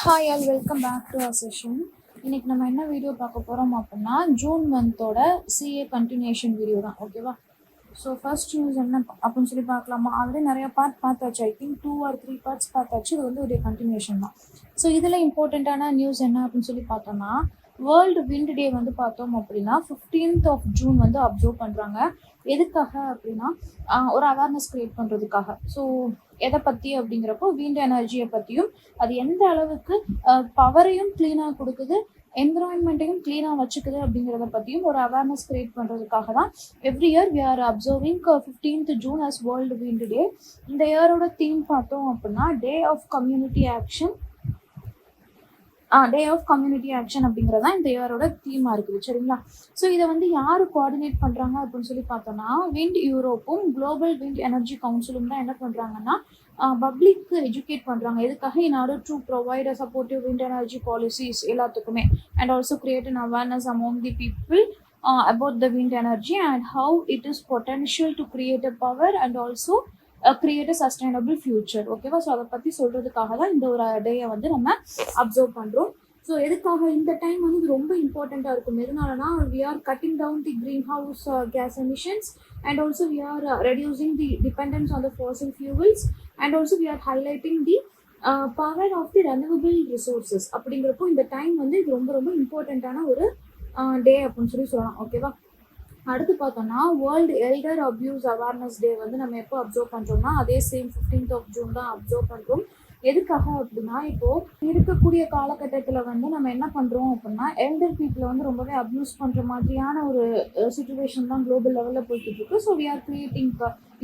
Hi all welcome back to our session. இன்னைக்கு நம்ம என்ன வீடியோ பார்க்க போகிறோம் அப்படின்னா ஜூன் மந்தோட சிஏ கண்டினியூஷன் வீடியோ தான். ஓகேவா? ஸோ ஃபர்ஸ்ட் நியூஸ் என்ன அப்படின்னு சொல்லி பார்க்கலாமா? ஆல்ரெடி நிறைய பார்த்தாச்சு. ஐ திங்க் 2 or 3 பார்ட்ஸ் பார்த்தாச்சு. இது வந்து ஒரு கண்டினியூஷன் தான். ஸோ இதில் இம்பார்ட்டண்ட்டான நியூஸ் என்ன அப்படின்னு சொல்லி பார்த்தோம்னா, வேர்ல்டு விண்ட் டே வந்து பார்த்தோம் அப்படின்னா 15th of June வந்து அப்சர்வ் பண்ணுறாங்க. எதுக்காக அப்படின்னா ஒரு அவேர்னஸ் க்ரியேட் பண்ணுறதுக்காக. ஸோ எதை பற்றி அப்படிங்கிறப்போ விண்ட் எனர்ஜியை பற்றியும் அது எந்த அளவுக்கு பவரையும் க்ளீனாக கொடுக்குது, என்விரான்மெண்ட்டையும் க்ளீனாக வச்சுக்குது அப்படிங்கிறத பற்றியும் ஒரு அவேர்னஸ் க்ரியேட் பண்ணுறதுக்காக தான் every year we are observing 15th June as world wind day. இந்த இயரோட தீம் பார்த்தோம் அப்படின்னா டே ஆஃப் கம்யூனிட்டி ஆக்ஷன் அப்படிங்கிறது தான் இந்த இயரோட தீமாக இருக்குது. சரிங்களா? ஸோ இதை வந்து யார் கோஆர்டினேட் பண்ணுறாங்க அப்படின்னு சொல்லி பார்த்தோன்னா விண்ட் யூரோப்பும் குளோபல் விண்ட் எனர்ஜி கவுன்சிலும் தான் என்ன பண்ணுறாங்கன்னா பப்ளிக்கு எஜுகேட் பண்ணுறாங்க. எதுக்காக? In order to provide a supportive wind energy policies எல்லாத்துக்குமே and also create an awareness among the people about the wind energy and how it is potential to create a power and also create a sustainable future. ஓகேவா? So அதை பற்றி சொல்கிறதுக்காக தான் இந்த ஒரு டேயை வந்து நம்ம அப்சர்வ் பண்ணுறோம். ஸோ எதுக்காக இந்த டைம் வந்து இது ரொம்ப இம்பார்ட்டண்ட்டாக இருக்கும். எதனாலனா we are cutting down the greenhouse gas emissions and also we are reducing the dependence on the fossil fuels and also we are highlighting the power of the renewable resources. அப்படிங்கிறப்போ இந்த time வந்து இது ரொம்ப ரொம்ப இம்பார்ட்டண்ட்டான ஒரு டே அப்படின்னு சொல்லலாம். ஓகேவா? அடுத்து பார்த்தோம்னா world elder abuse awareness day வந்து நம்ம எப்போ அப்சர்வ் பண்ணுறோம்னா அதே சேம் 15th of June தான் அப்சர்வ் பண்ணுறோம். எதுக்காக அப்படின்னா இப்போது இருக்கக்கூடிய காலகட்டத்தில் வந்து நம்ம என்ன பண்ணுறோம் அப்படின்னா எல்டர் பீப்புளை வந்து ரொம்பவே அப்யூஸ் பண்ணுற மாதிரியான ஒரு சுச்சுவேஷன் தான் குளோபல் லெவலில் போய்கிட்டு இருக்கு. ஸோ வி ஆர் கிரியேட்டிங்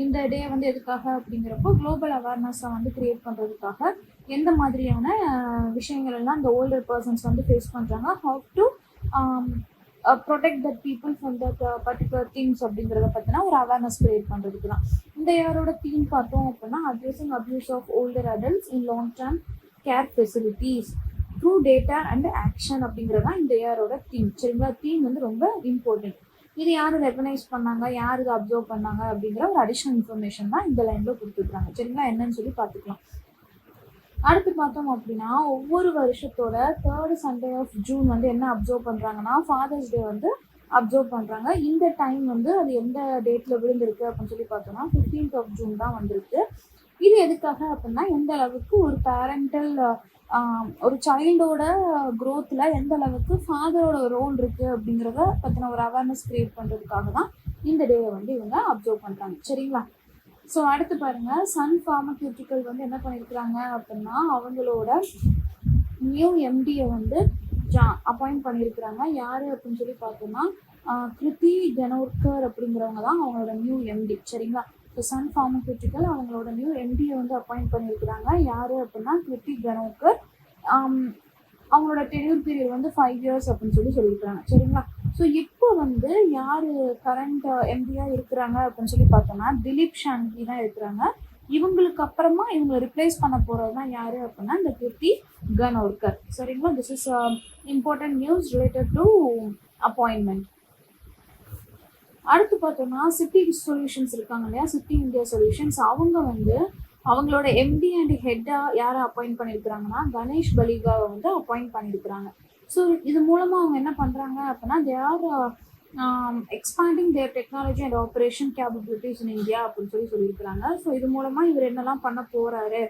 இந்த டே வந்து எதுக்காக அப்படிங்கிறப்போ குளோபல் அவேர்னஸை வந்து கிரியேட் பண்ணுறதுக்காக எந்த மாதிரியான விஷயங்கள் எல்லாம் இந்த ஓல்டர் பர்சன்ஸ் வந்து ஃபேஸ் பண்ணுறாங்க, how to protect that people from that particular things அப்படிங்கிறத பற்றினா ஒரு அவேர்னஸ் கிரியேட் பண்ணுறதுக்கு தான் இந்த இயரோட தீம் பார்த்தோம் அப்படின்னா addressing abuse of older adults in long term care facilities through data and action அப்படிங்கிறது தான் இந்த இயரோட தீம். சரிங்களா? தீம் வந்து ரொம்ப இம்பார்ட்டன்ட். இது யார் ரெகனைஸ் பண்ணாங்க, யார் இதை அப்சர்வ் பண்ணாங்க அப்படிங்கிற ஒரு அடிஷ்னல் இன்ஃபர்மேஷன் தான் இந்த லைனில் கொடுத்துருக்காங்க. சரிங்களா? என்னன்னு சொல்லி பார்த்துக்கலாம். அடுத்து பார்த்தோம் அப்படின்னா ஒவ்வொரு வருஷத்தோட 3rd Sunday of June வந்து என்ன அப்சர்வ் பண்ணுறாங்கன்னா ஃபாதர்ஸ் டே வந்து அப்சர்வ் பண்ணுறாங்க. இந்த டைம் வந்து அது எந்த டேட்டில் விழுந்திருக்கு அப்படின்னு சொல்லி பார்த்தோம்னா 15th of June தான் வந்திருக்கு. இது எதுக்காக அப்படின்னா எந்த அளவுக்கு ஒரு பேரண்டல் ஒரு சைல்டோட க்ரோத்தில் எந்த அளவுக்கு ஃபாதரோட ரோல் இருக்குது அப்படிங்கிறத பற்றின ஒரு அவேர்னஸ் க்ரியேட் பண்ணுறதுக்காக தான் இந்த டேயை வந்து இவங்க அப்சர்வ் பண்ணுறாங்க. சரிங்களா? ஸோ அடுத்து பாருங்கள், சன் ஃபார்மக்யூட்டிக்கல் வந்து என்ன பண்ணியிருக்கிறாங்க அப்படின்னா அவங்களோட நியூ எம்டியை வந்து அப்பாயிண்ட் பண்ணியிருக்கிறாங்க. யார் அப்படின்னு சொல்லி பார்த்தோம்னா கிருத்தி கனோர்கர் அப்படிங்கிறவங்க தான் அவங்களோட நியூ எம்டி. சரிங்களா? ஸோ சன் ஃபார்மக்யூட்டிக்கல் அவங்களோட நியூ எம்டியை வந்து அப்பாயிண்ட் பண்ணியிருக்கிறாங்க. யார் அப்படின்னா கிருத்தி கனோர்கர். அவங்களோட டென்யூர் பீரியட் வந்து 5 years அப்படின்னு சொல்லியிருக்கிறாங்க. சரிங்களா? ஸோ இப்போ வந்து யார் கரண்ட் எம்டியாக இருக்கிறாங்க அப்படின்னு சொல்லி பார்த்தோம்னா திலீப் ஷாங்கி தான் இருக்கிறாங்க. இவங்களுக்கு அப்புறமா இவங்களை ரிப்ளேஸ் பண்ண போகிறது தான் யார் அப்படின்னா இந்த கிருத்தி கனோர்கர். சரிங்களா? This is important news related to appointment. அடுத்து பார்த்தோம்னா சிட்டி சொல்யூஷன்ஸ் இருக்காங்க இல்லையா, சிட்டி இந்தியா சொல்யூஷன்ஸ், அவங்க வந்து அவங்களோட எம்டி அண்ட் ஹெட்டாக யாரை அப்பாயிண்ட் பண்ணியிருக்கிறாங்கன்னா கணேஷ் பலிகாவை வந்து அப்பாயிண்ட் பண்ணியிருக்கிறாங்க. ஸோ இது மூலமாக அவங்க என்ன பண்ணுறாங்க அப்படின்னா they are expanding their technology and operation capabilities in India அப்படின்னு சொல்லியிருக்கிறாங்க. ஸோ இது மூலமாக இவர் என்னெல்லாம் பண்ண போகிறாரு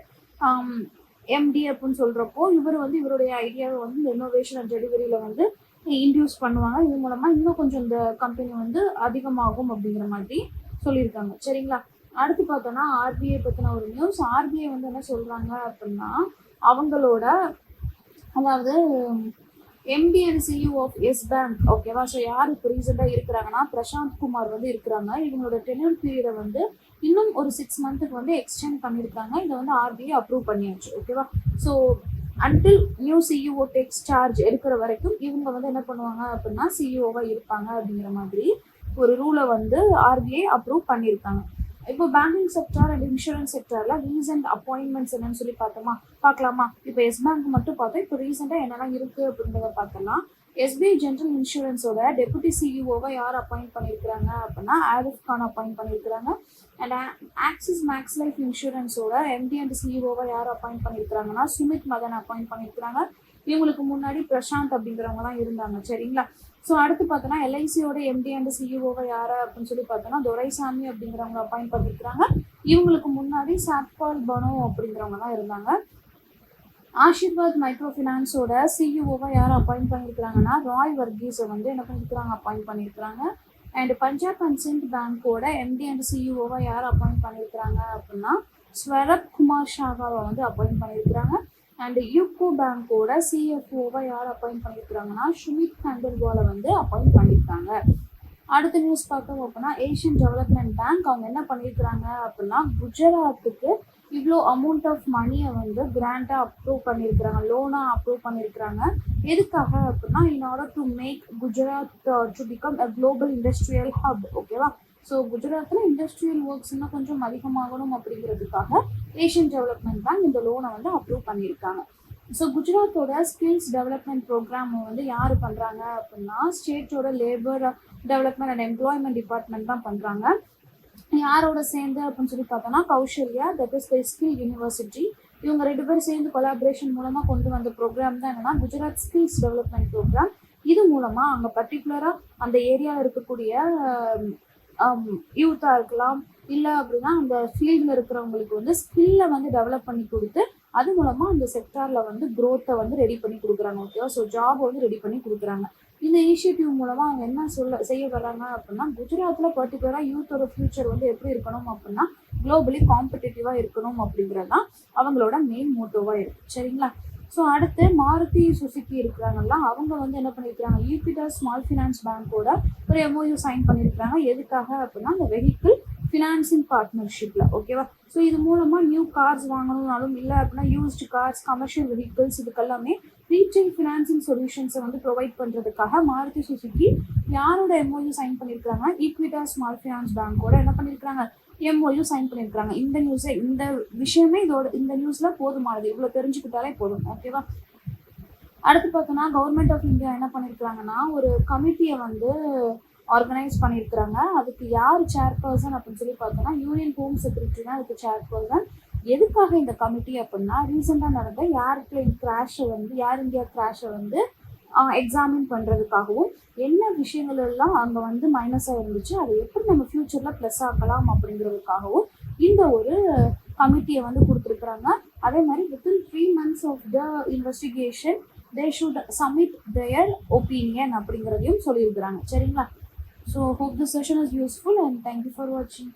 எம்டி அப்படின்னு சொல்கிறப்போ இவர் வந்து இவருடைய ஐடியாவை வந்து இந்த இன்னோவேஷன் அண்ட் டெலிவரியில் வந்து இன்ட்யூஸ் பண்ணுவாங்க. இது மூலமாக இன்னும் கொஞ்சம் இந்த கம்பெனி வந்து அதிகமாகும் அப்படிங்கிற மாதிரி சொல்லியிருக்காங்க. சரிங்களா? அடுத்து பார்த்தோன்னா ஆர்பிஐ பற்றின ஒரு நியூஸ். ஆர்பிஐ வந்து என்ன சொல்கிறாங்க அப்படின்னா அவங்களோட அதாவது MD and CEO of Yes Bank. ஓகேவா? ஸோ யார் இப்போ ரீசெண்டாக இருக்கிறாங்கன்னா பிரசாந்த் குமார் வந்து இருக்கிறாங்க. இவங்களோட டென்யூர் பீரியடை வந்து இன்னும் ஒரு 6 months வந்து எக்ஸ்டெண்ட் பண்ணியிருக்காங்க. இதை வந்து ஆர்பிஐ அப்ரூவ் பண்ணியாச்சு. ஓகேவா? So until new CEO takes charge எடுக்கிற வரைக்கும் இவங்க வந்து என்ன பண்ணுவாங்க அப்படின்னா சிஇஓவாக இருப்பாங்க அப்படிங்கிற மாதிரி ஒரு ரூலை வந்து ஆர்பிஐ அப்ரூவ் பண்ணியிருக்காங்க. இப்போ பேங்கிங் செக்டார் அண்ட் இன்சூரன்ஸ் செக்டாரில் ரீசெண்ட் அப்பாயின்மெண்ட்ஸ் என்னன்னு சொல்லி பார்க்கலாமா? இப்போ எஸ் பேங்க் மட்டும் பார்த்தோம். இப்போ ரீசெண்டாக என்னெல்லாம் இருக்குது அப்படின்றத பார்க்கலாம். எஸ்பிஐ ஜென்ரல் இன்சூரன்ஸோட டெபுட்டி சிஇஓவை யார் அப்பாயிண்ட் பண்ணியிருக்கிறாங்க அப்படின்னா ஆரிஃப் கான் அப்பாயிண்ட் பண்ணியிருக்கிறாங்க. அண்ட் ஆக்சிஸ் மேக்ஸ் லைஃப் இன்சூரன்ஸோட எம்டி அண்ட் சிஇஓவை யார் அப்பாயிண்ட் பண்ணியிருக்கிறாங்கன்னா சுமித் மதன் அப்பாயிண்ட் பண்ணியிருக்கிறாங்க. இவங்களுக்கு முன்னாடி பிரசாந்த் அப்படிங்கிறவங்க தான் இருந்தாங்க. சரிங்களா. ஸோ அடுத்து பார்த்தோன்னா எல்ஐசியோட எம்டி அண்ட் சிஇஓவை யார் அப்படின்னு சொல்லி பார்த்தோன்னா துரைசாமி அப்படிங்கிறவங்க அப்பாயிண்ட் பண்ணியிருக்கிறாங்க. இவங்களுக்கு முன்னாடி சாத்பால் பனோ அப்படிங்கிறவங்க தான் இருந்தாங்க. ஆஷிர்வாத் மைக்ரோ ஃபினான்ஸோட சிஇஓவை யார் அப்பாயிண்ட் பண்ணியிருக்கிறாங்கன்னா ராய் வர்கீஸை வந்து என்ன பண்ணியிருக்கிறாங்க, அப்பாயிண்ட் பண்ணியிருக்கிறாங்க. அண்ட் பஞ்சாப் அண்ட் சிந்த் பேங்கோட எம்டி அண்ட் சிஇஓவை யார் அப்பாயிண்ட் பண்ணியிருக்கிறாங்க அப்படின்னா ஸ்வரப் குமார் ஷாகாவை வந்து அப்பாயிண்ட் பண்ணியிருக்கிறாங்க. அண்ட் யூகோ பேங்கோட சிஎஃப்ஓவை யார் அப்பாயிண்ட் பண்ணியிருக்கிறாங்கன்னா சுமித் கண்டல்வாலை வந்து அப்பாயிண்ட் பண்ணியிருக்காங்க. அடுத்த நியூஸ் பார்த்தோம் அப்படின்னா ஏஷியன் டெவலப்மெண்ட் பேங்க் அவங்க என்ன பண்ணியிருக்கிறாங்க அப்படின்னா குஜராத்துக்கு இவ்வளோ அமௌண்ட் ஆஃப் மணியை வந்து கிராண்டாக அப்ரூவ் பண்ணியிருக்கிறாங்க, லோனாக அப்ரூவ் பண்ணியிருக்கிறாங்க. எதுக்காக அப்படின்னா in order to make Gujarat to become a global industrial hub. ஓகேவா. ஸோ குஜராத்தில் இண்டஸ்ட்ரியல் ஒர்க்ஸ் இன்னும் கொஞ்சம் அதிகமாகணும் அப்படிங்கிறதுக்காக ஏஷியன் டெவலப்மெண்ட் பேங்க் இந்த லோனை வந்து அப்ரூவ் பண்ணியிருக்காங்க. ஸோ குஜராத்தோட ஸ்கில்ஸ் டெவலப்மெண்ட் ப்ரோக்ராம் வந்து யார் பண்ணுறாங்க அப்படின்னா ஸ்டேட்டோட labour development and employment department தான் பண்ணுறாங்க. யாரோட சேர்ந்து அப்படின்னு சொல்லி பார்த்தோன்னா Kaushalya, that is the skill university, இவங்க 2 பேரும் சேர்ந்து கொலாபரேஷன் மூலமாக கொண்டு வந்த ப்ரோக்ராம் தான் என்னன்னா குஜராத் ஸ்கில்ஸ் டெவலப்மெண்ட் ப்ரோக்ராம். இது மூலமாக அங்கே பர்டிகுலராக அந்த ஏரியாவில் இருக்கக்கூடிய யூத்தாக இருக்கலாம், இல்லை அப்படின்னா அந்த ஃபீல்டில் இருக்கிறவங்களுக்கு வந்து ஸ்கில்லை வந்து டெவலப் பண்ணி கொடுத்து அது மூலமாக அந்த செக்டாரில் வந்து க்ரோத்தை வந்து ரெடி பண்ணி கொடுக்குறாங்க. ஓகேவா. ஸோ ஜாப் வந்து ரெடி பண்ணி கொடுக்குறாங்க. இந்த இனிஷியேட்டிவ் மூலமாக அவங்க என்ன செய்ய வர்றாங்க அப்படின்னா குஜராத்தில் பர்டிகுலராக யூத்தோட ஃபியூச்சர் வந்து எப்படி இருக்கணும் அப்படின்னா குளோபலி காம்படிட்டிவாக இருக்கணும் அப்படிங்கிறது தான் அவங்களோட மெயின் மோட்டோவாக இருக்குது. சரிங்களா. ஸோ அடுத்து மாருதி சுசுகி இருக்கிறாங்கல்ல, அவங்க வந்து என்ன பண்ணியிருக்கிறாங்க ஈக்விட்டாஸ் ஸ்மால் ஃபினான்ஸ் பேங்கோட ஒரு எம்ஓயு சைன் பண்ணியிருக்கிறாங்க. எதுக்காக அப்படின்னா அந்த வெஹிக்கிள் ஃபினான்சிங் பார்ட்னர்ஷிப்பில். ஓகேவா. ஸோ இது மூலமாக நியூ கார்ஸ் வாங்கணும்னாலும் இல்லை அப்படின்னா யூஸ்டு கார்ஸ், கமர்ஷியல் வெஹிக்கிள்ஸ் இதுக்கெல்லாமே ரீட்டைல் ஃபினான்சிங் சொல்யூஷன்ஸை வந்து ப்ரொவைட் பண்ணுறதுக்காக மாருதி சுசுகி யாரோட எம்ஓயு சைன் பண்ணியிருக்கிறாங்கன்னா ஈக்விட்டாஸ் ஸ்மால் ஃபினான்ஸ் பேங்கோட என்ன பண்ணியிருக்கிறாங்க எம்ஓயு சைன் பண்ணியிருக்கிறாங்க. இந்த விஷயமே இந்த நியூஸில் போதுமானது, இவ்வளோ தெரிஞ்சுக்கிட்டாலே போதும். ஓகேவா. அடுத்து பார்த்தோன்னா கவர்மெண்ட் ஆஃப் இந்தியா என்ன பண்ணியிருக்கிறாங்கன்னா ஒரு கமிட்டியை வந்து ஆர்கனைஸ் பண்ணியிருக்கிறாங்க. அதுக்கு யார் சேர்பர்சன் அப்படின்னு சொல்லி பார்த்தோன்னா யூனியன் ஹோம் செக்ரட்டரி தான் அதுக்கு சேர்பர்சன். எதுக்காக இந்த கமிட்டி அப்படின்னா ரீசெண்டாக நடந்த ஏர் இந்தியா கிராஷை வந்து எக்ஸாமின் பண்ணுறதுக்காகவும் என்ன விஷயங்கள் எல்லாம் அங்கே வந்து மைனஸாக இருந்துச்சு அதை எப்படி நம்ம ஃப்யூச்சரில் ப்ளஸ் ஆக்கலாம் அப்படிங்கிறதுக்காகவும் இந்த ஒரு கமிட்டியை வந்து கொடுத்துருக்குறாங்க. அதே மாதிரி within 3 months of the investigation they should submit their opinion அப்படிங்கிறதையும் சொல்லியிருக்கிறாங்க. சரிங்களா. So hope the session is useful and thank you for வாட்சிங்.